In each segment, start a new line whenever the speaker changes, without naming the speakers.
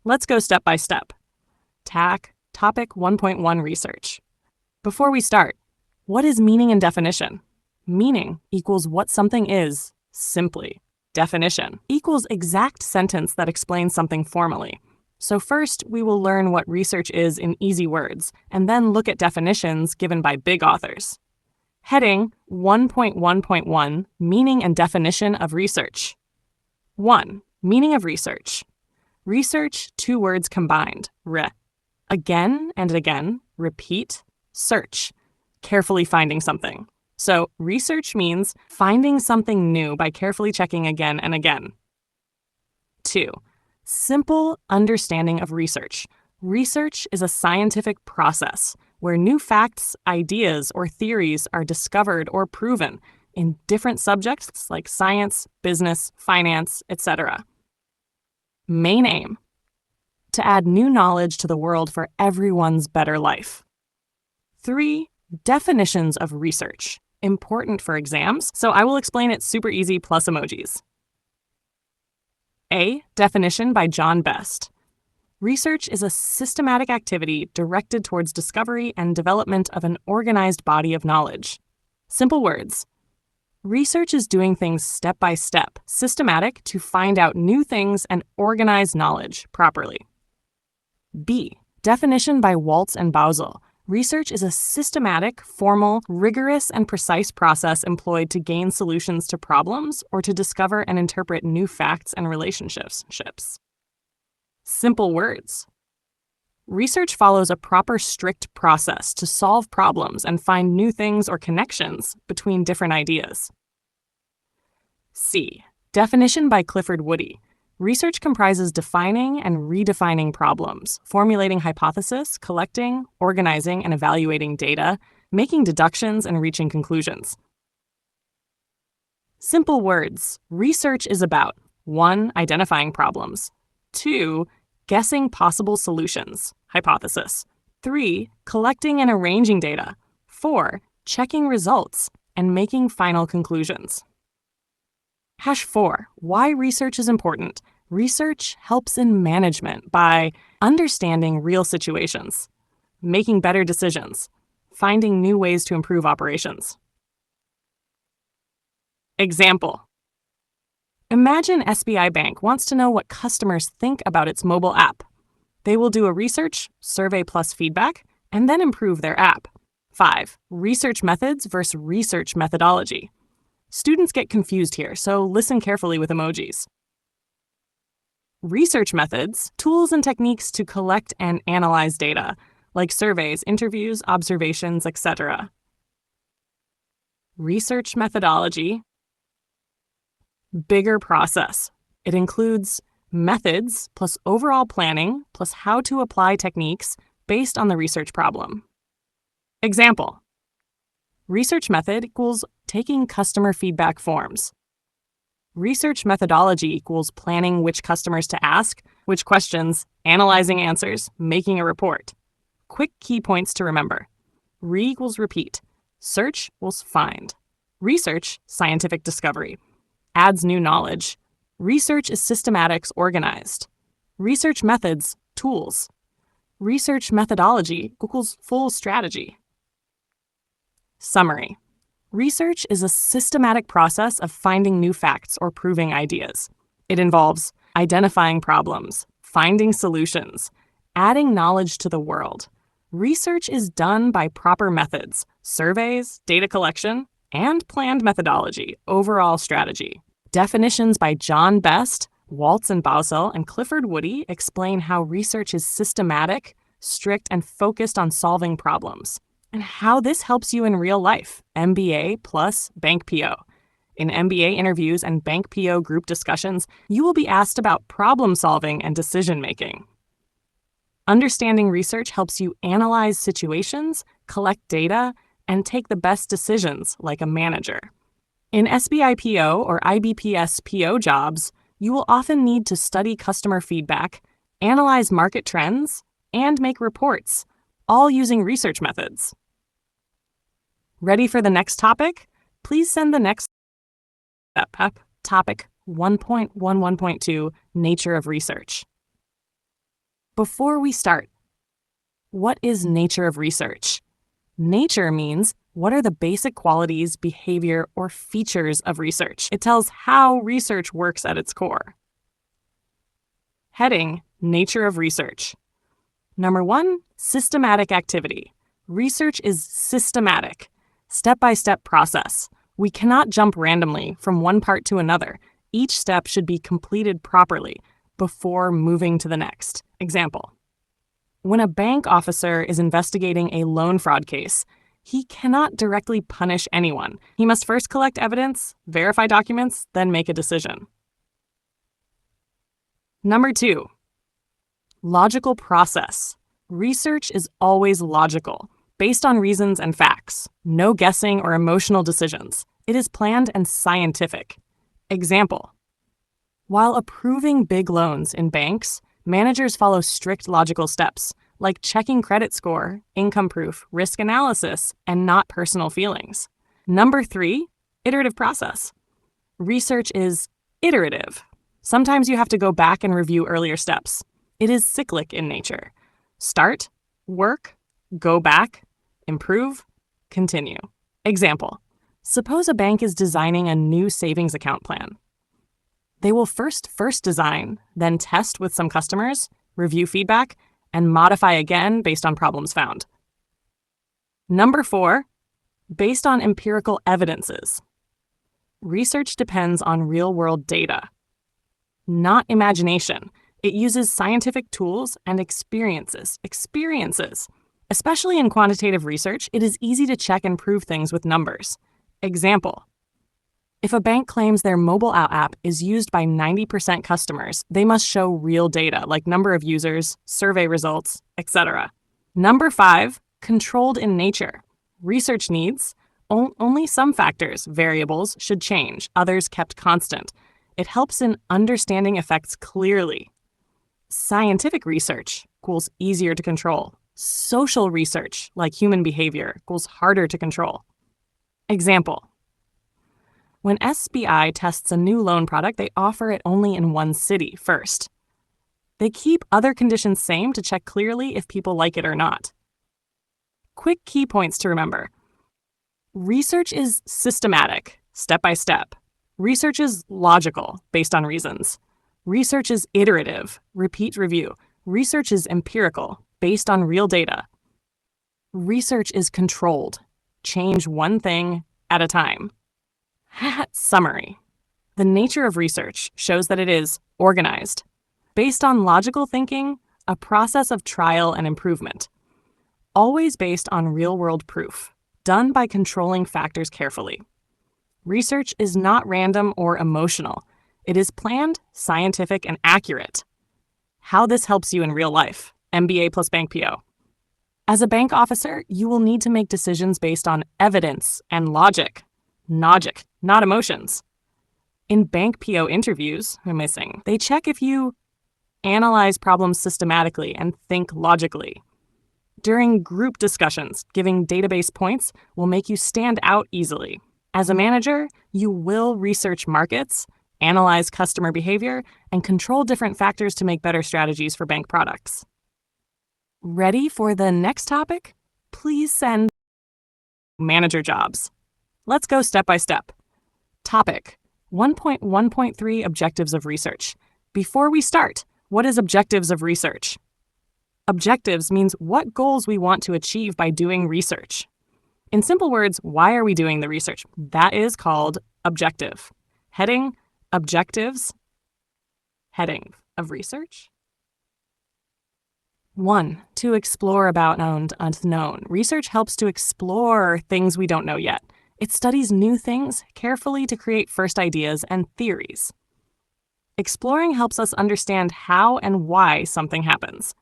Let's go step by step. Topic 1.1 Research. Before we start, what is meaning and definition? Meaning equals what something is, simply. Definition equals exact sentence that explains something formally. So first, we will learn what research is in easy words, and then look at definitions given by big authors. Heading 1.1.1 Meaning and Definition of Research. 1. Meaning of research. Research, two words combined, re. Again and again, repeat, search, carefully finding something. So research means finding something new by carefully checking again and again. 2. Simple understanding of research. Research is a scientific process where new facts, ideas, or theories are discovered or proven in different subjects like science, business, finance, etc. Main aim: to add new knowledge to the world for everyone's better life. 3. Definitions of research. Important for exams, so I will explain it super easy plus emojis. A. Definition by John Best. Research is a systematic activity directed towards discovery and development of an organized body of knowledge. Simple words. Research is doing things step by step, systematic to find out new things and organize knowledge properly. B. Definition by Waltz and Bausel. Research is a systematic, formal, rigorous, and precise process employed to gain solutions to problems or to discover and interpret new facts and relationships. Simple words. Research follows a proper, strict process to solve problems and find new things or connections between different ideas. C. Definition by Clifford Woody. Research comprises defining and redefining problems, formulating hypotheses, collecting, organizing, and evaluating data, making deductions, and reaching conclusions. Simple words. Research is about 1. Identifying problems. 2. Guessing possible solutions, hypothesis. 3. Collecting and arranging data. 4. Checking results and making final conclusions. #4. Why research is important. Research helps in management by understanding real situations, making better decisions, finding new ways to improve operations. Example. Imagine SBI Bank wants to know what customers think about its mobile app. They will do a research, survey plus feedback, and then improve their app. 5. Research methods versus research methodology. Students get confused here, so listen carefully with emojis. Research methods, tools and techniques to collect and analyze data, like surveys, interviews, observations, etc. Research methodology, bigger process. It includes methods plus overall planning plus how to apply techniques based on the research problem. Example. Research method equals taking customer feedback forms. Research methodology equals planning which customers to ask, which questions, analyzing answers, making a report. Quick key points to remember. Re equals repeat. Search equals find. Research, scientific discovery. Adds new knowledge. Research is systematics organized. Research methods, tools. Research methodology equals full strategy. Summary. Research is a systematic process of finding new facts or proving ideas. It involves identifying problems, finding solutions, adding knowledge to the world. Research is done by proper methods, surveys, data collection, and planned methodology, overall strategy. Definitions by John Best, Waltz and Bausel, and Clifford Woody explain how research is systematic, strict, and focused on solving problems, and how this helps you in real life, MBA plus Bank PO. In MBA interviews and Bank PO group discussions, you will be asked about problem solving and decision making. Understanding research helps you analyze situations, collect data, and take the best decisions like a manager. In SBI PO or IBPS PO jobs, you will often need to study customer feedback, analyze market trends, and make reports, all using research methods. Ready for the next topic? Please send the next step, topic 1.11.2, Nature of Research. Before we start, what is nature of research? Nature means what are the basic qualities, behavior, or features of research? It tells how research works at its core. Heading, Nature of Research. Number 1, systematic activity. Research is systematic, step-by-step process. We cannot jump randomly from one part to another. Each step should be completed properly before moving to the next. Example: when a bank officer is investigating a loan fraud case, he cannot directly punish anyone. He must first collect evidence, verify documents, then make a decision. Number 2, logical process. Research is always logical, based on reasons and facts. No guessing or emotional decisions. It is planned and scientific. Example: while approving big loans in banks, managers follow strict logical steps, like checking credit score, income proof, risk analysis, and not personal feelings. Number 3, iterative process. Research is iterative. Sometimes you have to go back and review earlier steps. It is cyclic in nature. Start, work, go back, improve, continue. Example: suppose a bank is designing a new savings account plan. They will first design, then test with some customers, review feedback, and modify again based on problems found. Number 4, based on empirical evidences. Research depends on real-world data, not imagination. It uses scientific tools and experiences. Especially in quantitative research, it is easy to check and prove things with numbers. Example: if a bank claims their mobile app is used by 90% customers, they must show real data like number of users, survey results, etc. Number 5, controlled in nature. Research needs only some factors, variables, should change, others kept constant. It helps in understanding effects clearly. Scientific research equals easier to control. Social research, like human behavior, equals harder to control. Example: when SBI tests a new loan product, they offer it only in one city first. They keep other conditions same to check clearly if people like it or not. Quick key points to remember. Research is systematic, step by step. Research is logical, based on reasons. Research is iterative, repeat, review. Research is empirical, based on real data. Research is controlled, change one thing at a time. Summary: the nature of research shows that it is organized, based on logical thinking, a process of trial and improvement, always based on real-world proof, done by controlling factors carefully. Research is not random or emotional. It is planned, scientific, and accurate. How this helps you in real life. MBA plus Bank PO. As a bank officer, you will need to make decisions based on evidence and logic. Logic, not emotions. In bank PO interviews, they check if you analyze problems systematically and think logically. During group discussions, giving database points will make you stand out easily. As a manager, you will research markets, analyze customer behavior, and control different factors to make better strategies for bank products. Ready for the next topic? Please send manager jobs. Let's go step by step. Topic 1.1.3 Objectives of Research. Before we start, what is objectives of research? Objectives means what goals we want to achieve by doing research. In simple words, why are we doing the research? That is called objective. Heading, objectives. Heading of research. 1. To explore about unknown. Research helps to explore things we don't know yet. It studies new things carefully to create first ideas and theories. Exploring helps us understand how and why something happens.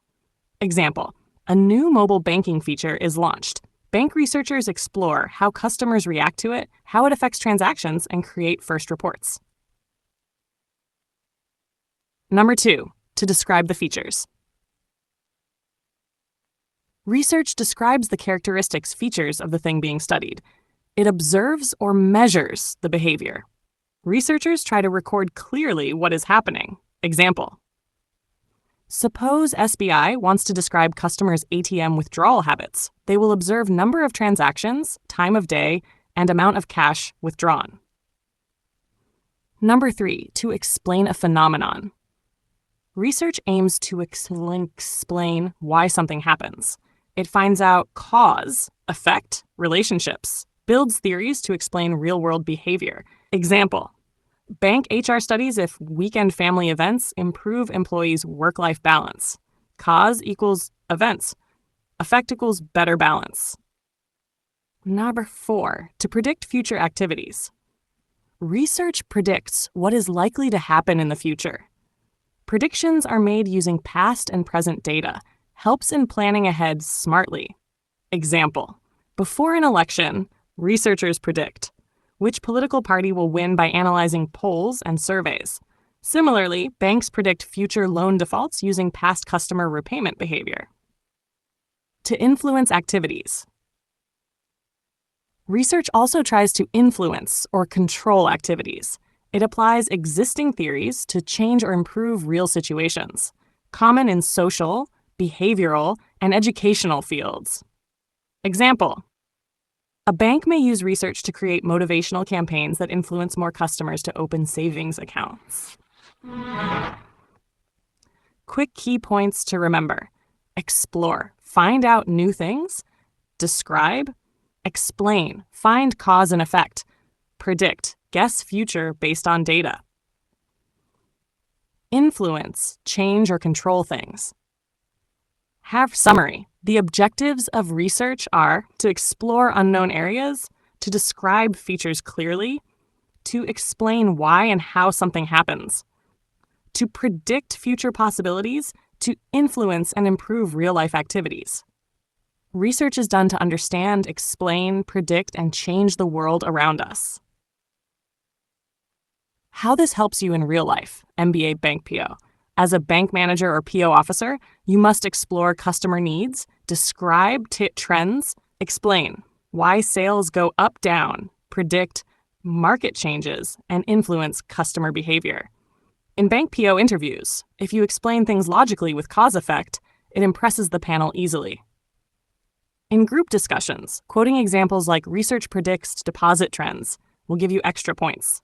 Example: a new mobile banking feature is launched. Bank researchers explore how customers react to it, how it affects transactions, and create first reports. Number 2, to describe the features. Research describes the characteristics, features of the thing being studied. It observes or measures the behavior. Researchers try to record clearly what is happening. Example: Suppose SBI wants to describe customers' ATM withdrawal habits. They will observe number of transactions, time of day, and amount of cash withdrawn. Number 3, to explain a phenomenon. Research aims to explain why something happens. It finds out cause, effect, relationships, builds theories to explain real-world behavior. Example, bank HR studies if weekend family events improve employees' work-life balance. Cause equals events. Effect equals better balance. Number 4, to predict future activities. Research predicts what is likely to happen in the future. Predictions are made using past and present data, helps in planning ahead smartly. Example, before an election, researchers predict which political party will win by analyzing polls and surveys. Similarly, banks predict future loan defaults using past customer repayment behavior. To influence activities. Research also tries to influence or control activities. It applies existing theories to change or improve real situations, common in social, behavioral, and educational fields. Example, a bank may use research to create motivational campaigns that influence more customers to open savings accounts. Quick key points to remember. Explore, find out new things. Describe, explain, find cause and effect. Predict, guess future based on data. Influence, change or control things. Have summary. The objectives of research are to explore unknown areas, to describe features clearly, to explain why and how something happens, to predict future possibilities, to influence and improve real-life activities. Research is done to understand, explain, predict, and change the world around us. How this helps you in real life, MBA Bank PO. As a bank manager or PO officer, you must explore customer needs, describe trends, explain why sales go up, down, predict market changes, and influence customer behavior. In bank PO interviews, if you explain things logically with cause-effect, it impresses the panel easily. In group discussions, quoting examples like research predicts deposit trends will give you extra points.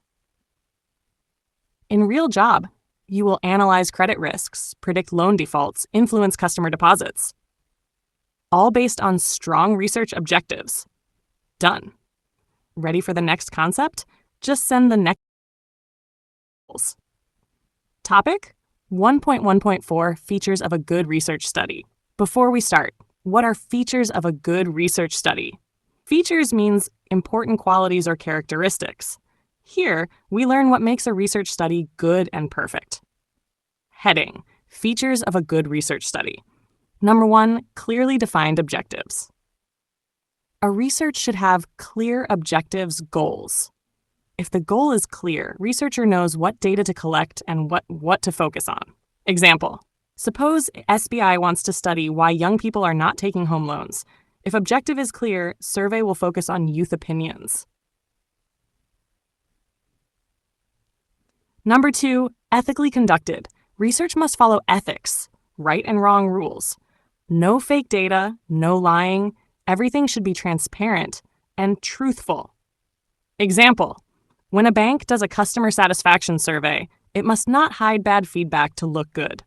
In real job, you will analyze credit risks, predict loan defaults, influence customer deposits. All based on strong research objectives. Done. Ready for the next concept? Just send the next. Topic 1.1.4 Features of a good research study. Before we start, what are features of a good research study? Features means important qualities or characteristics. Here, we learn what makes a research study good and perfect. Heading: Features of a good research study. Number 1, clearly defined objectives. A research should have clear objectives, goals. If the goal is clear, researcher knows what data to collect and what to focus on. Example, suppose SBI wants to study why young people are not taking home loans. If objective is clear, survey will focus on youth opinions. Number 2, ethically conducted. Research must follow ethics, right and wrong rules. No fake data, no lying. Everything should be transparent and truthful. Example, when a bank does a customer satisfaction survey, it must not hide bad feedback to look good.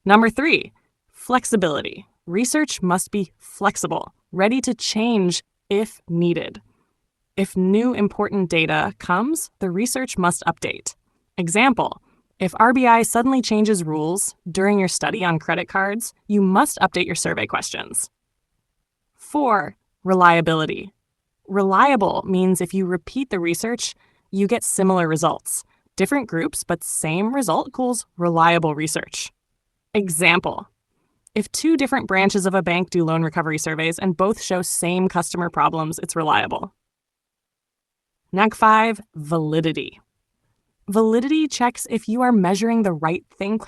Number 3, flexibility. Research must be flexible, ready to change if needed. If new important data comes, the research must update. Example, if RBI suddenly changes rules during your study on credit cards, you must update your survey questions. 4, reliability. Reliable means if you repeat the research, you get similar results. Different groups, but same result equals reliable research. Example, if 2 different branches of a bank do loan recovery surveys and both show same customer problems, it's reliable. Neg 5, validity. Validity checks if you are measuring the right thing.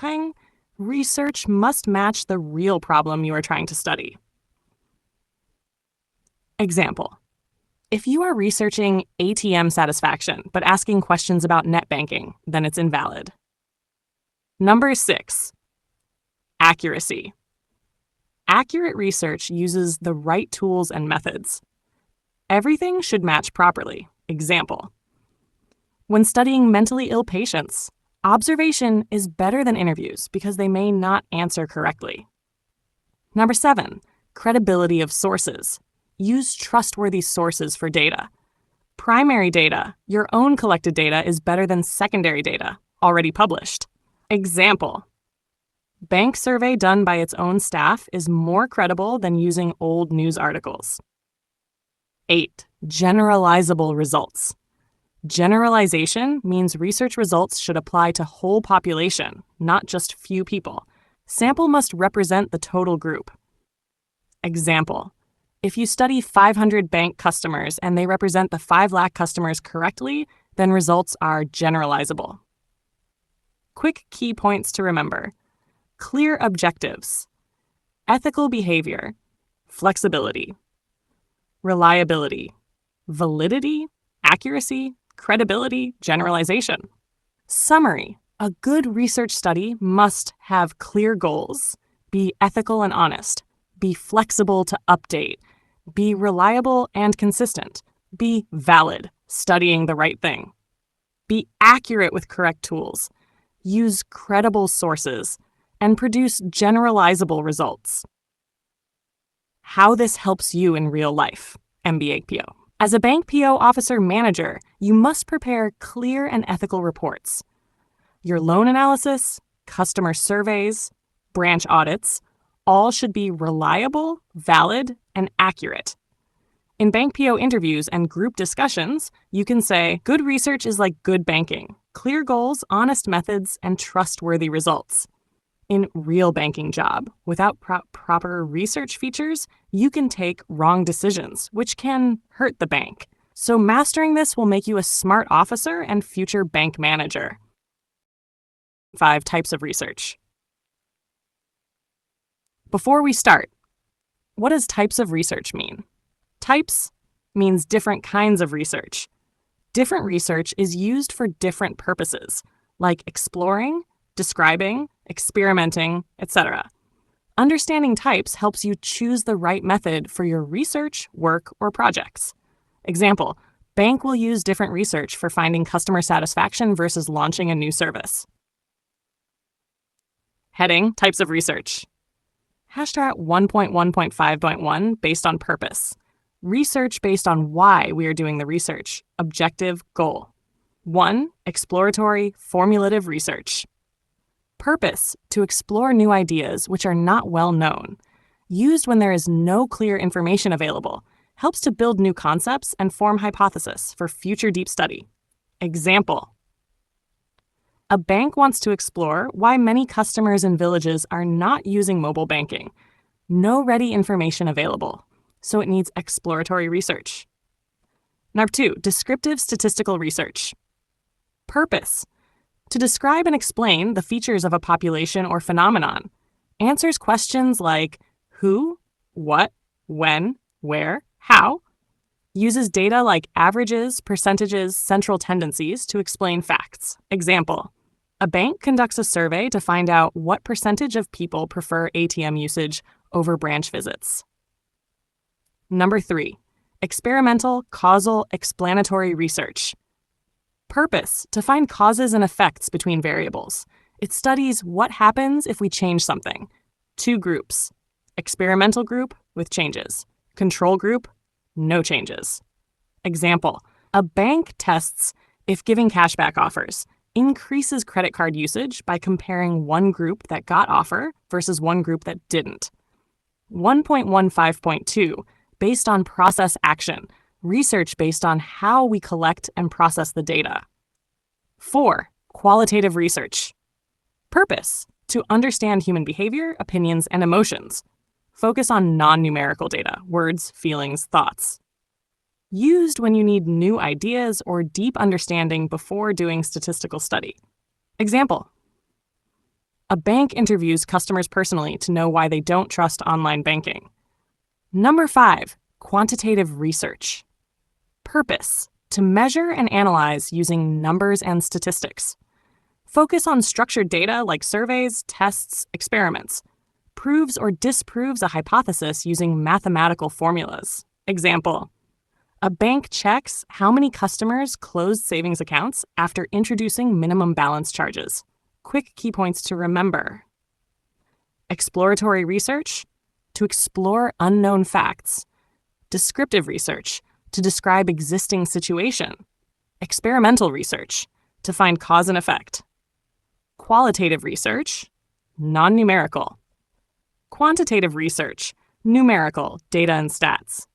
Research must match the real problem you are trying to study. Example, if you are researching ATM satisfaction but asking questions about net banking, then it's invalid. Number 6, Accuracy. Accurate research uses the right tools and methods. Everything should match properly. Example: when studying mentally ill patients, observation is better than interviews because they may not answer correctly. Number 7, credibility of sources. Use trustworthy sources for data. Primary data, your own collected data, is better than secondary data, already published. Example: bank survey done by its own staff is more credible than using old news articles. 8, generalizable results. Generalization means research results should apply to whole population, not just few people. Sample must represent the total group. Example: if you study 500 bank customers and they represent the 5 lakh customers correctly, then results are generalizable. Quick key points to remember: clear objectives, ethical behavior, flexibility, reliability, validity, accuracy, credibility, generalization. Summary: a good research study must have clear goals, be ethical and honest, be flexible to update, be reliable and consistent, be valid, studying the right thing, be accurate with correct tools, use credible sources, and produce generalizable results. How this helps you in real life, MBA PO. As a bank PO officer manager, you must prepare clear and ethical reports. Your loan analysis, customer surveys, branch audits, all should be reliable, valid, and accurate. In bank PO interviews and group discussions, you can say, good research is like good banking: clear goals, honest methods, and trustworthy results. In real banking job, without proper research features, you can take wrong decisions, which can hurt the bank. So mastering this will make you a smart officer and future bank manager. 5 types of research. Before we start, what does types of research mean? Types means different kinds of research. Different research is used for different purposes, like exploring, describing, experimenting, etc. Understanding types helps you choose the right method for your research, work, or projects. Example: bank will use different research for finding customer satisfaction versus launching a new service. Heading: types of research. Hashtag 1.1.5.1 based on purpose. Research based on why we are doing the research. Objective, goal. 1. Exploratory, formulative research. Purpose: to explore new ideas which are not well known. Used when there is no clear information available. Helps to build new concepts and form hypotheses for future deep study. Example: a bank wants to explore why many customers in villages are not using mobile banking. No ready information available, so it needs exploratory research. Number 2, descriptive statistical research. Purpose: to describe and explain the features of a population or phenomenon. Answers questions like who, what, when, where, how. Uses data like averages, percentages, central tendencies to explain facts. Example: a bank conducts a survey to find out what percentage of people prefer ATM usage over branch visits. Number 3, experimental, causal, explanatory research. Purpose: to find causes and effects between variables. It studies what happens if we change something. 2 groups: experimental group with changes, control group, no changes. Example: a bank tests if giving cashback offers increases credit card usage by comparing one group that got offer versus one group that didn't. 1.15.2, based on process action. Research based on how we collect and process the data. 4. Qualitative research. Purpose: to understand human behavior, opinions, and emotions. Focus on non-numerical data, words, feelings, thoughts. Used when you need new ideas or deep understanding before doing statistical study. Example: a bank interviews customers personally to know why they don't trust online banking. Number 5, quantitative research. Purpose: to measure and analyze using numbers and statistics. Focus on structured data like surveys, tests, experiments. proves or disproves a hypothesis using mathematical formulas. Example: a bank checks how many customers closed savings accounts after introducing minimum balance charges. Quick key points to remember. Exploratory research, to explore unknown facts. Descriptive research, to describe existing situation. Experimental research, to find cause and effect. Qualitative research, non-numerical. Quantitative research, numerical, data and stats.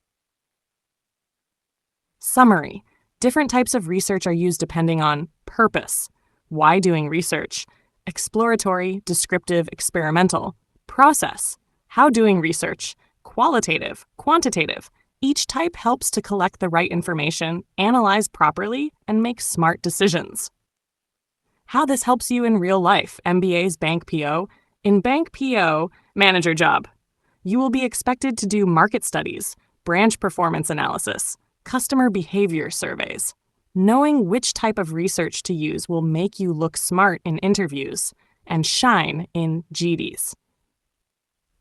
Summary: different types of research are used depending on purpose, why doing research, exploratory, descriptive, experimental, process, how doing research, qualitative, quantitative. Each type helps to collect the right information, analyze properly, and make smart decisions. How this helps you in real life, MBA's Bank PO. In Bank PO, manager job, you will be expected to do market studies, branch performance analysis, customer behavior surveys. Knowing which type of research to use will make you look smart in interviews and shine in GDs.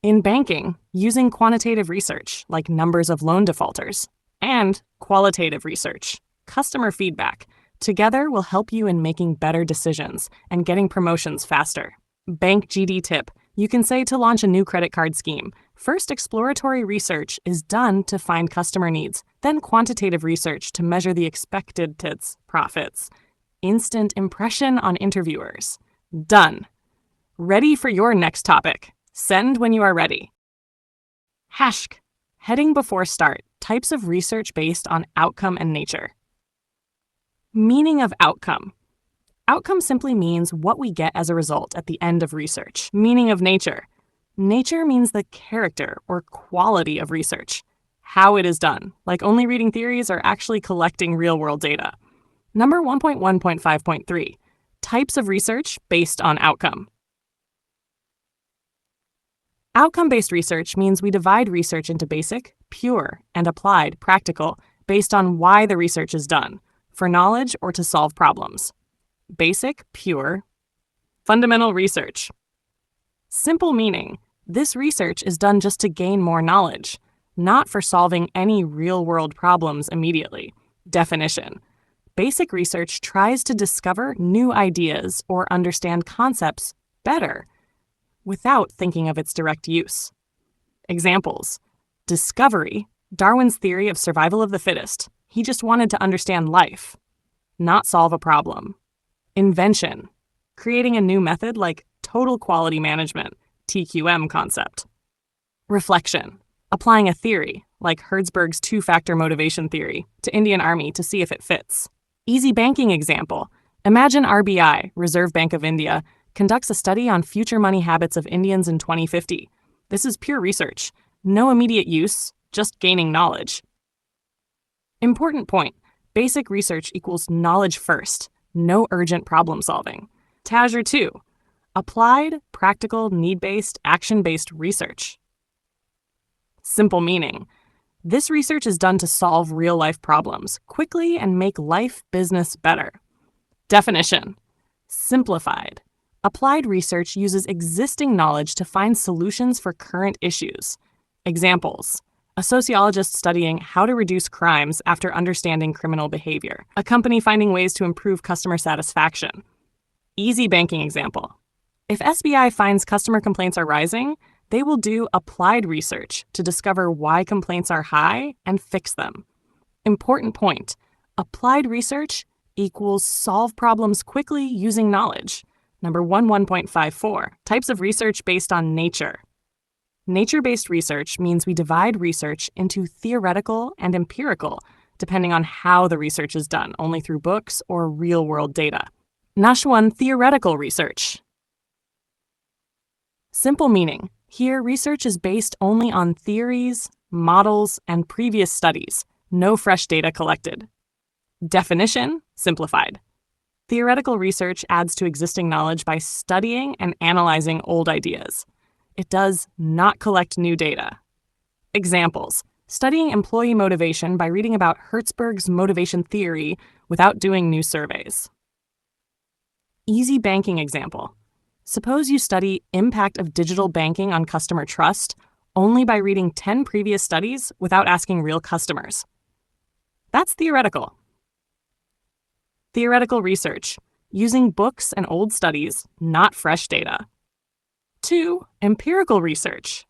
In banking, using quantitative research, like numbers of loan defaulters, and qualitative research, customer feedback, together will help you in making better decisions and getting promotions faster. Bank GD tip: you can say to launch a new credit card scheme, first exploratory research is done to find customer needs, then quantitative research to measure the expected profits. Instant impression on interviewers. Done. Ready for your next topic. Send when you are ready. HASHK, heading before start, types of research based on outcome and nature. Meaning of outcome. Outcome simply means what we get as a result at the end of research. Meaning of nature. Nature means the character or quality of research, how it is done, like only reading theories or actually collecting real-world data. Number 1.1.5.3, types of research based on outcome. Outcome-based research means we divide research into basic, pure, and applied, practical, based on why the research is done, for knowledge or to solve problems. Basic, pure, fundamental research. Simple meaning: this research is done just to gain more knowledge, not for solving any real-world problems immediately. Definition: basic research tries to discover new ideas or understand concepts better without thinking of its direct use. Examples: discovery, Darwin's theory of survival of the fittest. He just wanted to understand life, not solve a problem. Invention, creating a new method like total quality management, TQM concept. Reflection, applying a theory, like Hertzberg's two-factor motivation theory, to Indian Army to see if it fits. Easy banking example. Imagine RBI, Reserve Bank of India, conducts a study on future money habits of Indians in 2050. This is pure research. No immediate use, just gaining knowledge. Important point. Basic research equals knowledge first, no urgent problem solving. TASR 2. Applied, practical, need-based, action-based research. Simple meaning: this research is done to solve real-life problems quickly and make life business better. Definition: simplified. Applied research uses existing knowledge to find solutions for current issues. Examples: a sociologist studying how to reduce crimes after understanding criminal behavior. A company finding ways to improve customer satisfaction. Easy banking example. If SBI finds customer complaints are rising, they will do applied research to discover why complaints are high and fix them. Important point. Applied research equals solve problems quickly using knowledge. Number 1.1.54, types of research based on nature. Nature-based research means we divide research into theoretical and empirical, depending on how the research is done, only through books or real-world data. Nashwan theoretical research. Simple meaning: here, research is based only on theories, models, and previous studies, no fresh data collected. Definition: simplified. Theoretical research adds to existing knowledge by studying and analyzing old ideas. It does not collect new data. Examples: studying employee motivation by reading about Hertzberg's motivation theory without doing new surveys. Easy banking example. Suppose you study impact of digital banking on customer trust only by reading 10 previous studies without asking real customers. That's theoretical. Theoretical research, using books and old studies, not fresh data. 2. Empirical research.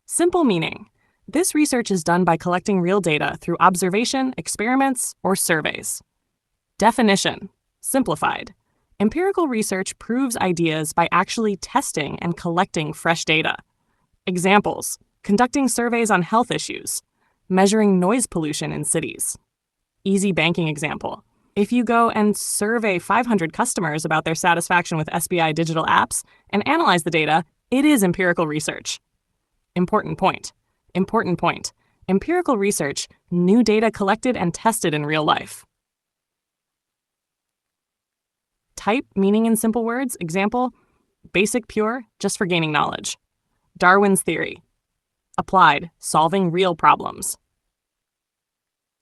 Simple meaning. This research is done by collecting real data through observation, experiments, or surveys. Definition. Simplified. Empirical research proves ideas by actually testing and collecting fresh data. Examples: conducting surveys on health issues, measuring noise pollution in cities. Easy banking example. If you go and survey 500 customers about their satisfaction with SBI digital apps and analyze the data, it is empirical research. Important point. Empirical research, new data collected and tested in real life. Type, meaning in simple words. Example: basic, pure, just for gaining knowledge. Darwin's theory. Applied, solving real problems.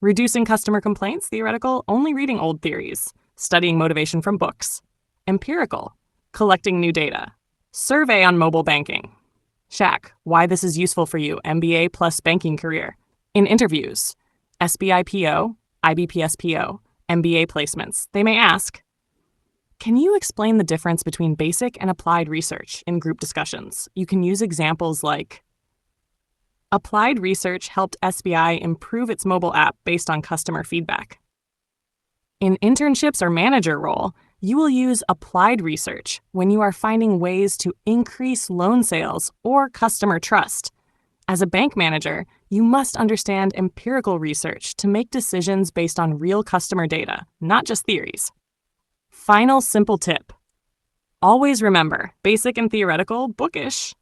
Reducing customer complaints. Theoretical, only reading old theories, studying motivation from books. Empirical, collecting new data. Survey on mobile banking. Shack, why this is useful for you, MBA plus banking career. In interviews, SBI PO, IBPS PO, MBA placements, they may ask, can you explain the difference between basic and applied research in group discussions? You can use examples like, applied research helped SBI improve its mobile app based on customer feedback. In internships or manager role, you will use applied research when you are finding ways to increase loan sales or customer trust. As a bank manager, you must understand empirical research to make decisions based on real customer data, not just theories. Final simple tip. Always remember, basic and theoretical, bookish.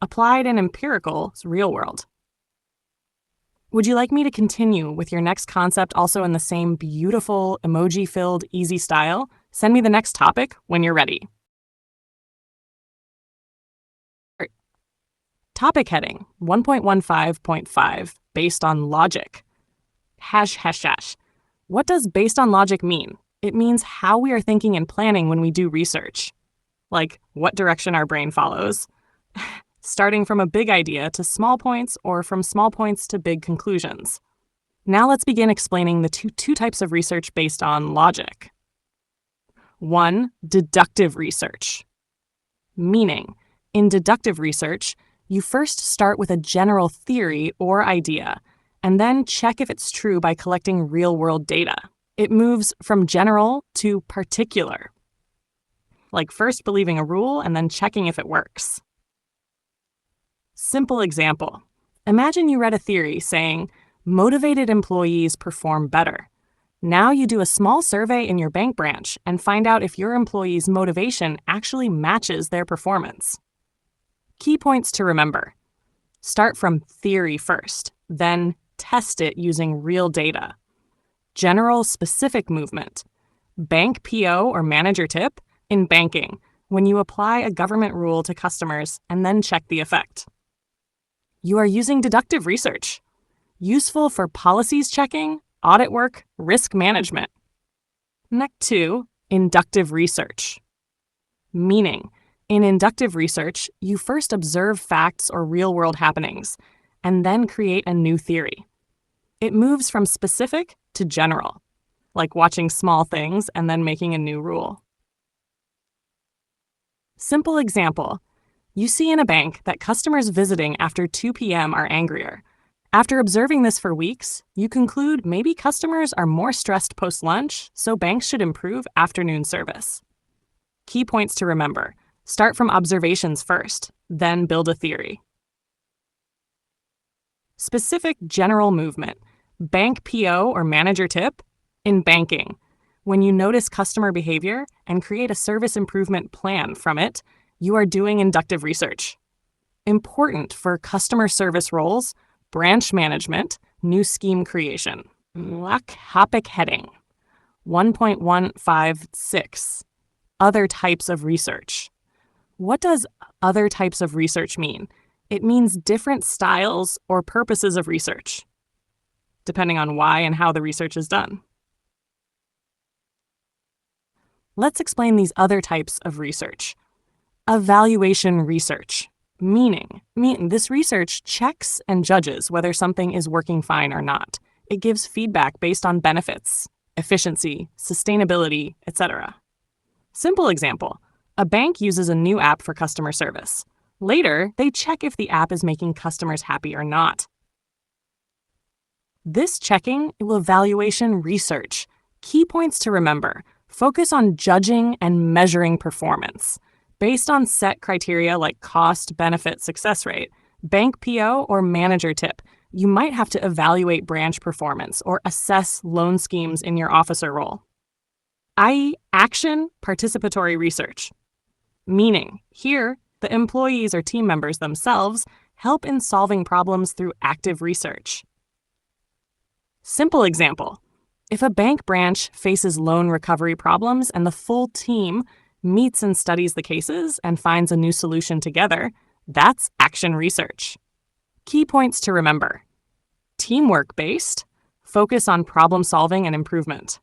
Applied and empirical, real world. Would you like me to continue with your next concept also in the same beautiful, emoji-filled, easy style? Send me the next topic when you're ready. Topic heading, 1.15.5, based on logic. ###. What does based on logic mean? It means how we are thinking and planning when we do research. Like what direction our brain follows. Starting from a big idea to small points or from small points to big conclusions. Now let's begin explaining the two types of research based on logic. 1. Deductive research. Meaning, in deductive research, you first start with a general theory or idea, and then check if it's true by collecting real-world data. It moves from general to particular. Like first believing a rule and then checking if it works. Simple example. Imagine you read a theory saying, motivated employees perform better. Now you do a small survey in your bank branch and find out if your employees' motivation actually matches their performance. Key points to remember. Start from theory first, then test it using real data. General specific movement. Bank PO or manager tip in banking, when you apply a government rule to customers and then check the effect. You are using deductive research. Useful for policies checking, audit work, risk management. Next 2, inductive research. Meaning, in inductive research, you first observe facts or real-world happenings, and then create a new theory. It moves from specific to general, like watching small things and then making a new rule. Simple example. You see in a bank that customers visiting after 2 p.m. are angrier. After observing this for weeks, you conclude maybe customers are more stressed post-lunch, so banks should improve afternoon service. Key points to remember. Start from observations first, then build a theory. Specific general movement. Bank PO or manager tip in banking. When you notice customer behavior and create a service improvement plan from it, you are doing inductive research. Important for customer service roles, branch management, new scheme creation. Topic heading 1.156. Other types of research. What does other types of research mean? It means different styles or purposes of research, depending on why and how the research is done. Let's explain these other types of research. Evaluation research. Meaning this research checks and judges whether something is working fine or not. It gives feedback based on benefits, efficiency, sustainability, etc. Simple example. A bank uses a new app for customer service. Later, they check if the app is making customers happy or not. This checking will evaluation research. Key points to remember. Focus on judging and measuring performance. Based on set criteria like cost, benefit, success rate, bank PO, or manager tip, you might have to evaluate branch performance or assess loan schemes in your officer role. i.e., action participatory research. Meaning, here, the employees or team members themselves help in solving problems through active research. Simple example. If a bank branch faces loan recovery problems and the full team meets and studies the cases and finds a new solution together, that's action research. Key points to remember. Teamwork-based, focus on problem solving and improvement.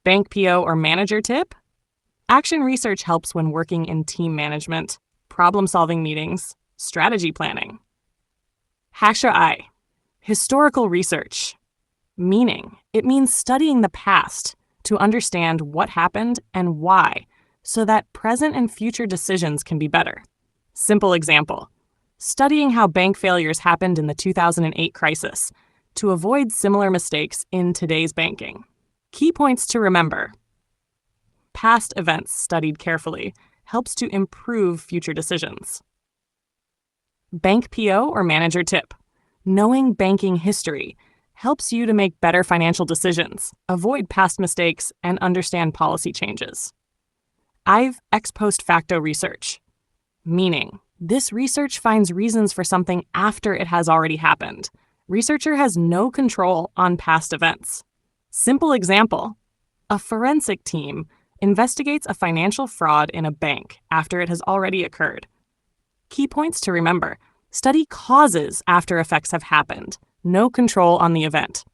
Bank PO or manager tip, action research helps when working in team management, problem-solving meetings, strategy planning. I, historical research. Meaning, it means studying the past to understand what happened and why, so that present and future decisions can be better. Simple example. Studying how bank failures happened in the 2008 crisis to avoid similar mistakes in today's banking. Key points to remember. Past events studied carefully helps to improve future decisions. Bank PO or manager tip. Knowing banking history helps you to make better financial decisions, avoid past mistakes, and understand policy changes. Ex post facto research. Meaning, this research finds reasons for something after it has already happened. Researcher has no control on past events. Simple example. A forensic team investigates a financial fraud in a bank after it has already occurred. Key points to remember. Study causes after effects have happened. No control on the event.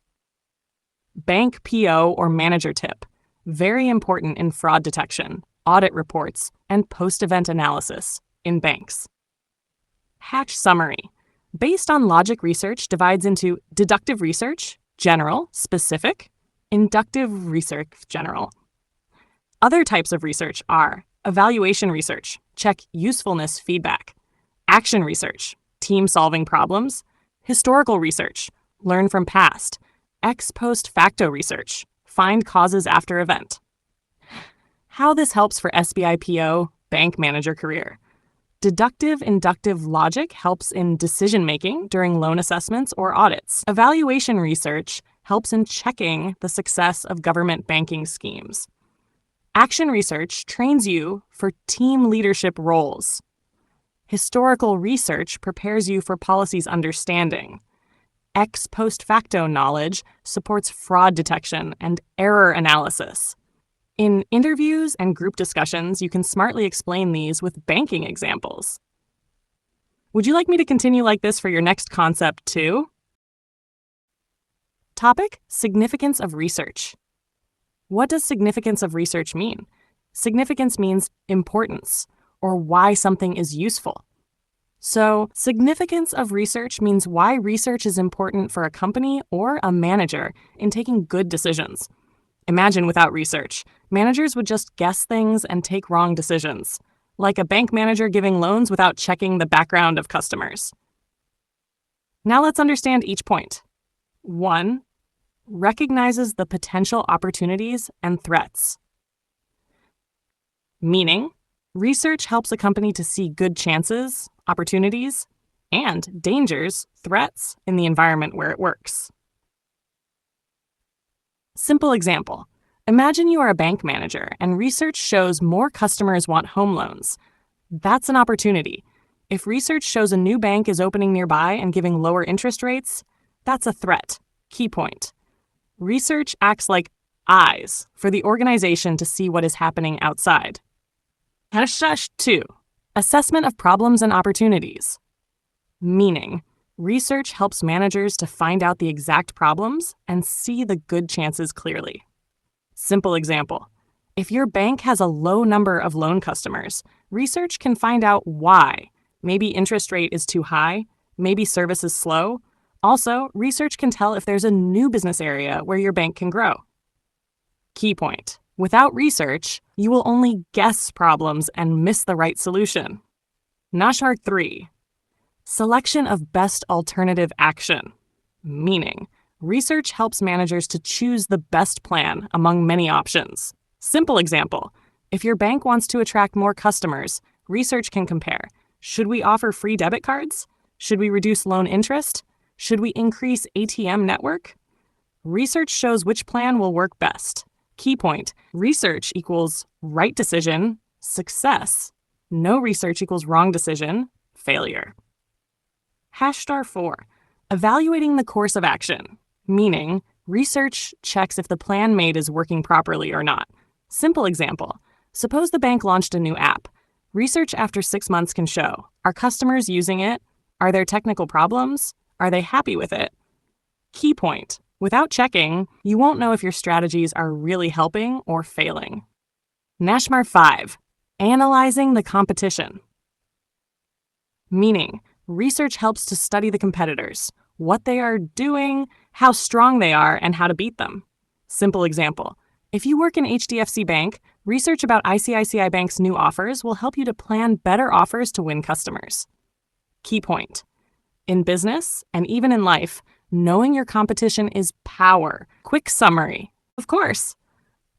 Bank PO or manager tip. Very important in fraud detection, audit reports, and post-event analysis in banks. Hatch summary. Based on logic research divides into deductive research, general, specific, inductive research, general. Other types of research are evaluation research, check usefulness feedback, action research, team solving problems, historical research, learn from past, ex post facto research, find causes after event. How this helps for SBI PO, bank manager career. Deductive inductive logic helps in decision-making during loan assessments or audits. Evaluation research helps in checking the success of government banking schemes. Action research trains you for team leadership roles. Historical research prepares you for policies understanding. Ex post facto knowledge supports fraud detection and error analysis. In interviews and group discussions, you can smartly explain these with banking examples. Would you like me to continue like this for your next concept too? Topic: significance of research. What does significance of research mean? Significance means importance, or why something is useful. So, significance of research means why research is important for a company or a manager in taking good decisions. Imagine without research, managers would just guess things and take wrong decisions, like a bank manager giving loans without checking the background of customers. Now let's understand each point. 1. Recognizes the potential opportunities and threats. Meaning, research helps a company to see good chances, opportunities, and dangers, threats in the environment where it works. Simple example. Imagine you are a bank manager and research shows more customers want home loans. That's an opportunity. If research shows a new bank is opening nearby and giving lower interest rates, that's a threat. Key point. Research acts like eyes for the organization to see what is happening outside. 2. Assessment of problems and opportunities. Meaning, research helps managers to find out the exact problems and see the good chances clearly. Simple example. If your bank has a low number of loan customers, research can find out why. Maybe interest rate is too high, maybe service is slow. Also, research can tell if there's a new business area where your bank can grow. Key point. Without research, you will only guess problems and miss the right solution. Nashar 3. Selection of best alternative action. Meaning, research helps managers to choose the best plan among many options. Simple example. If your bank wants to attract more customers, research can compare. Should we offer free debit cards? Should we reduce loan interest? Should we increase ATM network? Research shows which plan will work best. Key point. Research equals right decision, success. No research equals wrong decision, failure. #4. Evaluating the course of action. Meaning, research checks if the plan made is working properly or not. Simple example. Suppose the bank launched a new app. Research after 6 months can show, are customers using it? Are there technical problems? Are they happy with it? Key point. Without checking, you won't know if your strategies are really helping or failing. Nashmar 5. Analyzing the competition. Meaning, research helps to study the competitors, what they are doing, how strong they are, and how to beat them. Simple example. If you work in HDFC Bank, research about ICICI Bank's new offers will help you to plan better offers to win customers. Key point. In business, and even in life, knowing your competition is power. Quick summary. Of course.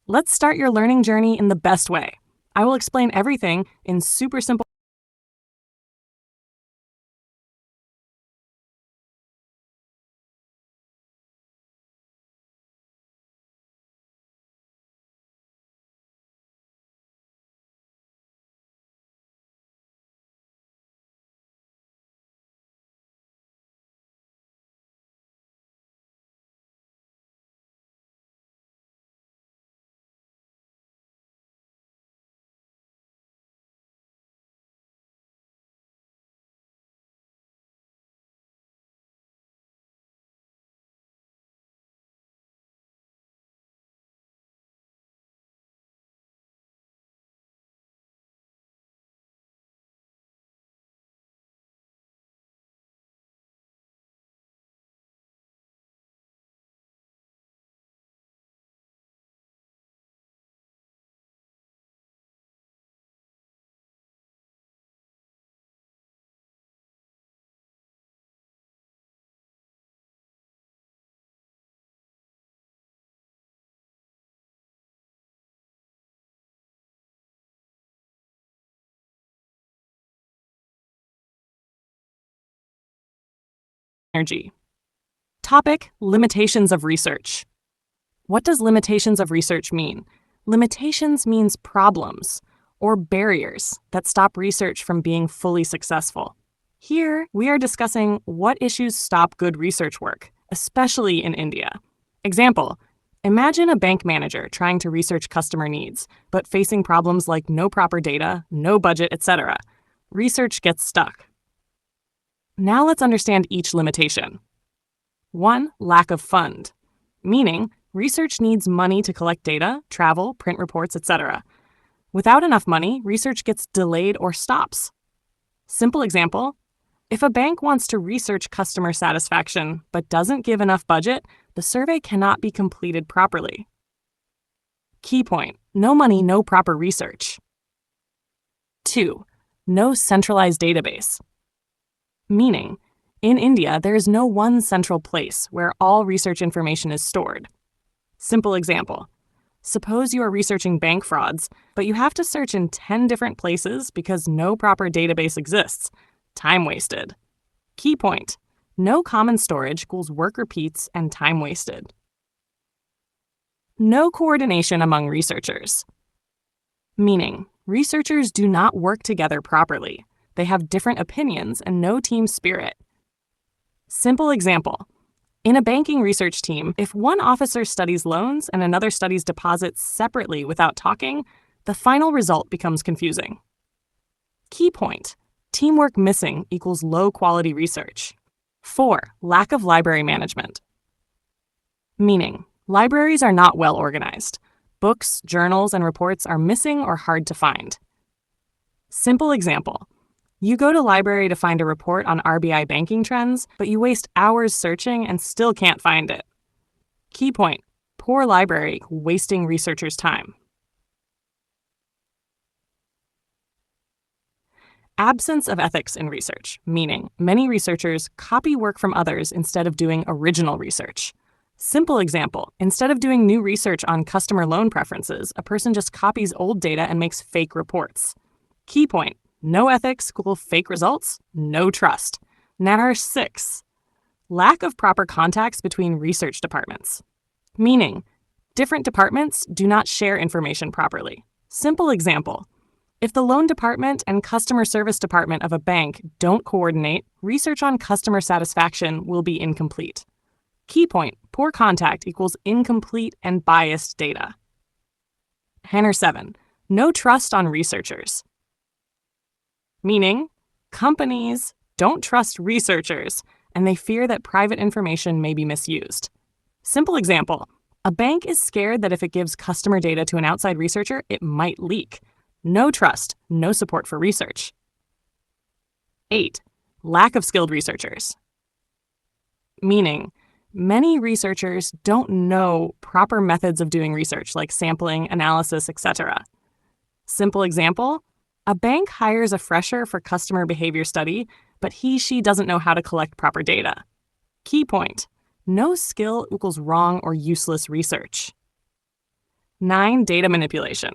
Let's start your learning journey in the best way. I will explain everything in super simple energy. Topic: limitations of research. What does limitations of research mean? Limitations means problems or barriers that stop research from being fully successful. Here, we are discussing what issues stop good research work, especially in India. Example, imagine a bank manager trying to research customer needs, but facing problems like no proper data, no budget, etc. Research gets stuck. Now let's understand each limitation. 1. Lack of fund. Meaning, research needs money to collect data, travel, print reports, etc. Without enough money, research gets delayed or stops. Simple example, if a bank wants to research customer satisfaction but doesn't give enough budget, the survey cannot be completed properly. Key point, no money, no proper research. 2. No centralized database. Meaning, in India, there is no one central place where all research information is stored. Simple example. Suppose you are researching bank frauds, but you have to search in 10 different places because no proper database exists. Time wasted. Key point. No common storage equals work repeats and time wasted. No coordination among researchers. Meaning, researchers do not work together properly. They have different opinions and no team spirit. Simple example. In a banking research team, if one officer studies loans and another studies deposits separately without talking, the final result becomes confusing. Key point. Teamwork missing equals low quality research. 4. Lack of library management. Meaning, libraries are not well organized. Books, journals, and reports are missing or hard to find. Simple example. You go to library to find a report on RBI banking trends, but you waste hours searching and still can't find it. Key point: poor library, wasting researchers' time. Absence of ethics in research, meaning many researchers copy work from others instead of doing original research. Simple example: instead of doing new research on customer loan preferences, a person just copies old data and makes fake reports. Key point: no ethics equal fake results, no trust. Number 6, lack of proper contacts between research departments, meaning different departments do not share information properly. Simple example: if the loan department and customer service department of a bank don't coordinate, research on customer satisfaction will be incomplete. Key point: poor contact equals incomplete and biased data. Number 7, no trust on researchers, meaning companies don't trust researchers and they fear that private information may be misused. Simple example: a bank is scared that if it gives customer data to an outside researcher, it might leak. No trust, no support for research. 8, lack of skilled researchers, meaning many researchers don't know proper methods of doing research like sampling, analysis, etc. Simple example: a bank hires a fresher for customer behavior study, but she doesn't know how to collect proper data. Key point: no skill equals wrong or useless research. 9, data manipulation,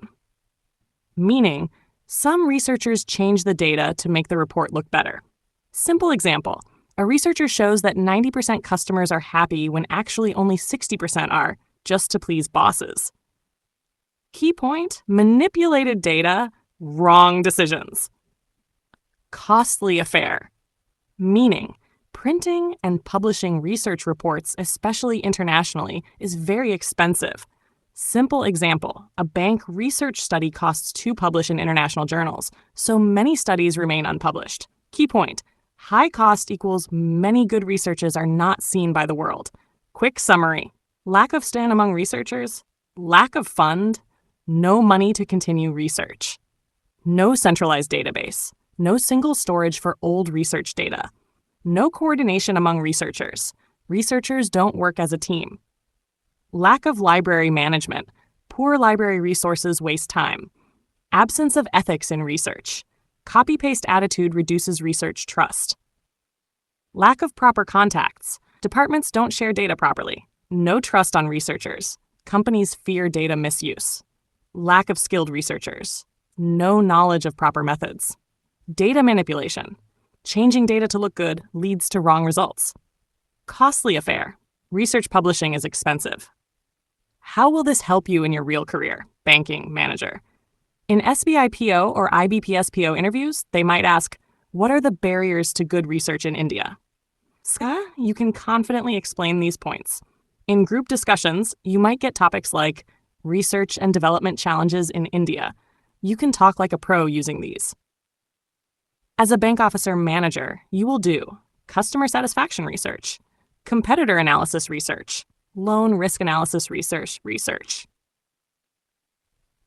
meaning some researchers change the data to make the report look better. Simple example: a researcher shows that 90% customers are happy when actually only 60% are, just to please bosses. Key point: manipulated data, wrong decisions. Costly affair, meaning printing and publishing research reports, especially internationally, is very expensive. Simple example: a bank research study costs to publish in international journals, so many studies remain unpublished. Key point: high cost equals many good researches are not seen by the world. Quick summary: lack of stand among researchers, lack of fund, no money to continue research, no centralized database, no single storage for old research data, no coordination among researchers, researchers don't work as a team, lack of library management, poor library resources waste time, absence of ethics in research, copy-paste attitude reduces research trust, lack of proper contacts, departments don't share data properly, no trust on researchers, companies fear data misuse, lack of skilled researchers, no knowledge of proper methods, data manipulation, changing data to look good leads to wrong results, costly affair, research publishing is expensive. How will this help you in your real career, banking manager? In SBIPO or IBPSPO interviews, they might ask, what are the barriers to good research in India? You can confidently explain these points. In group discussions, you might get topics like research and development challenges in India. You can talk like a pro using these. As a bank officer manager, you will do customer satisfaction research, competitor analysis research, loan risk analysis research.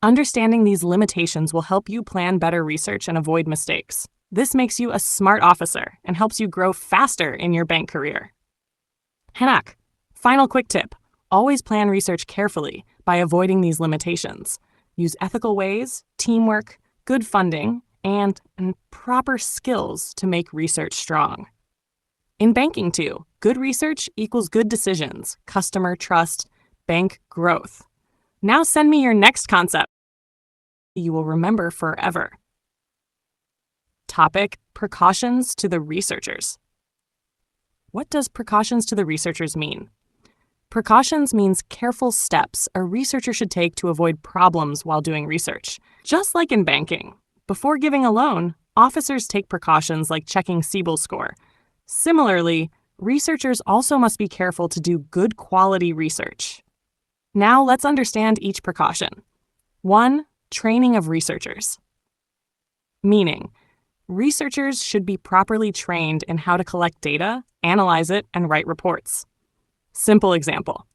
Understanding these limitations will help you plan better research and avoid mistakes. This makes you a smart officer and helps you grow faster in your bank career. Hanak, final quick tip: always plan research carefully by avoiding these limitations. Use ethical ways, teamwork, good funding, and proper skills to make research strong. In banking too, good research equals good decisions, customer trust, bank growth. Now send me your next concept you will remember forever. Topic: precautions to the researchers. What does precautions to the researchers mean? Precautions means careful steps a researcher should take to avoid problems while doing research. Just like in banking, before giving a loan, officers take precautions like checking CIBIL score. Similarly, researchers also must be careful to do good quality research. Now let's understand each precaution. 1. Training of researchers. Meaning, researchers should be properly trained in how to collect data, analyze it, and write reports. Simple example.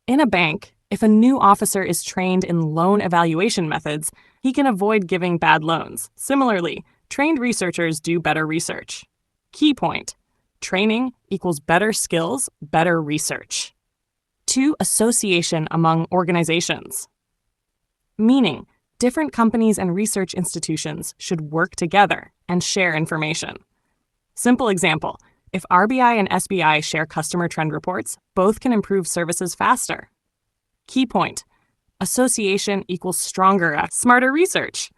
In a bank, if a new officer is trained in loan evaluation methods, he can avoid giving bad loans. Similarly, trained researchers do better research. Key point: training equals better skills, better research. 2. Association among organizations. Meaning, different companies and research institutions should work together and share information. Simple example: if RBI and SBI share customer trend reports, both can improve services faster. Key point: association equals stronger, smarter research.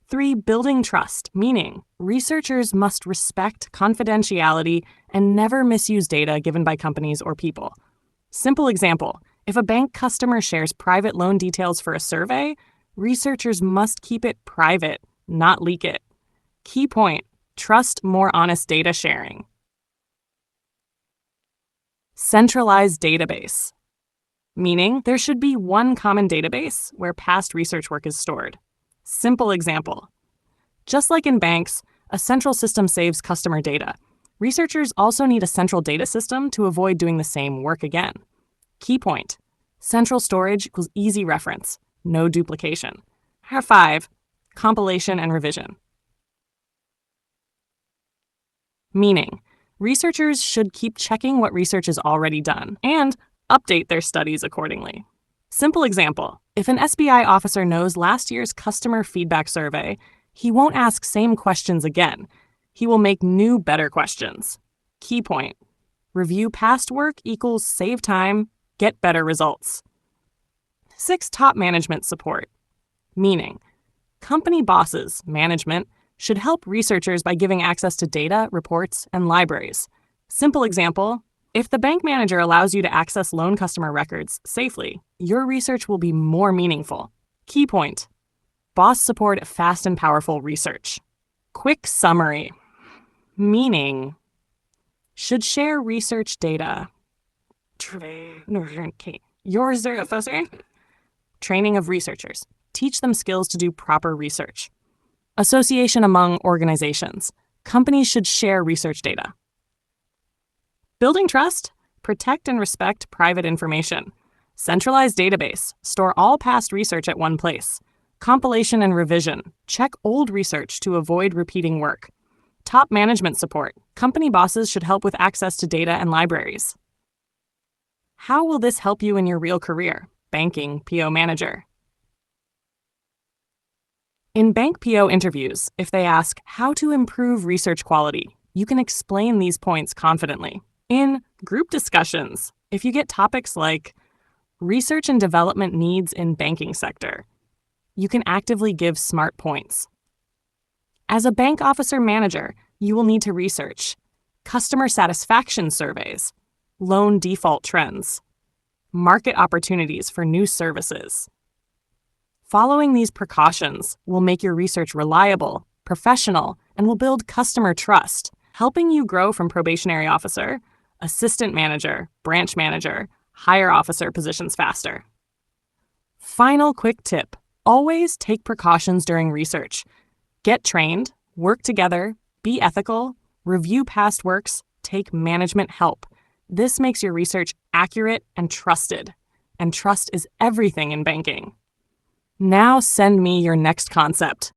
3. Building trust, meaning researchers must respect confidentiality and never misuse data given by companies or people. Simple example: if a bank customer shares private loan details for a survey, researchers must keep it private, not leak it. Key point: trust more honest data sharing. Centralized database, meaning there should be one common database where past research work is stored. Simple example: just like in banks, a central system saves customer data. Researchers also need a central data system to avoid doing the same work again. Key point: central storage equals easy reference, no duplication. 5. Compilation and revision. Meaning, researchers should keep checking what research is already done and update their studies accordingly. Simple example: if an SBI officer knows last year's customer feedback survey, he won't ask same questions again. He will make new, better questions. Key point: review past work equals save time, get better results. 6. Top management support. Meaning, company bosses, management, should help researchers by giving access to data, reports, and libraries. Simple example: if the bank manager allows you to access loan customer records safely, your research will be more meaningful. Key point: boss support fast and powerful research. Quick summary. Meaning, should share research data. Training of researchers. Teach them skills to do proper research. Association among organizations. Companies should share research data. Building trust. Protect and respect private information. Centralized database. Store all past research at one place. Compilation and revision. Check old research to avoid repeating work. Top management support. Company bosses should help with access to data and libraries. How will this help you in your real career? Banking PO manager. In bank PO interviews, if they ask how to improve research quality, you can explain these points confidently. In group discussions, if you get topics like research and development needs in banking sector, you can actively give smart points. As a bank officer manager, you will need to research customer satisfaction surveys, loan default trends, market opportunities for new services. Following these precautions will make your research reliable, professional, and will build customer trust, helping you grow from probationary officer, assistant manager, branch manager, higher officer positions faster. Final quick tip: always take precautions during research. Get trained, work together, be ethical, review past works, take management help. This makes your research accurate and trusted. And trust is everything in banking. Now send me your next concept.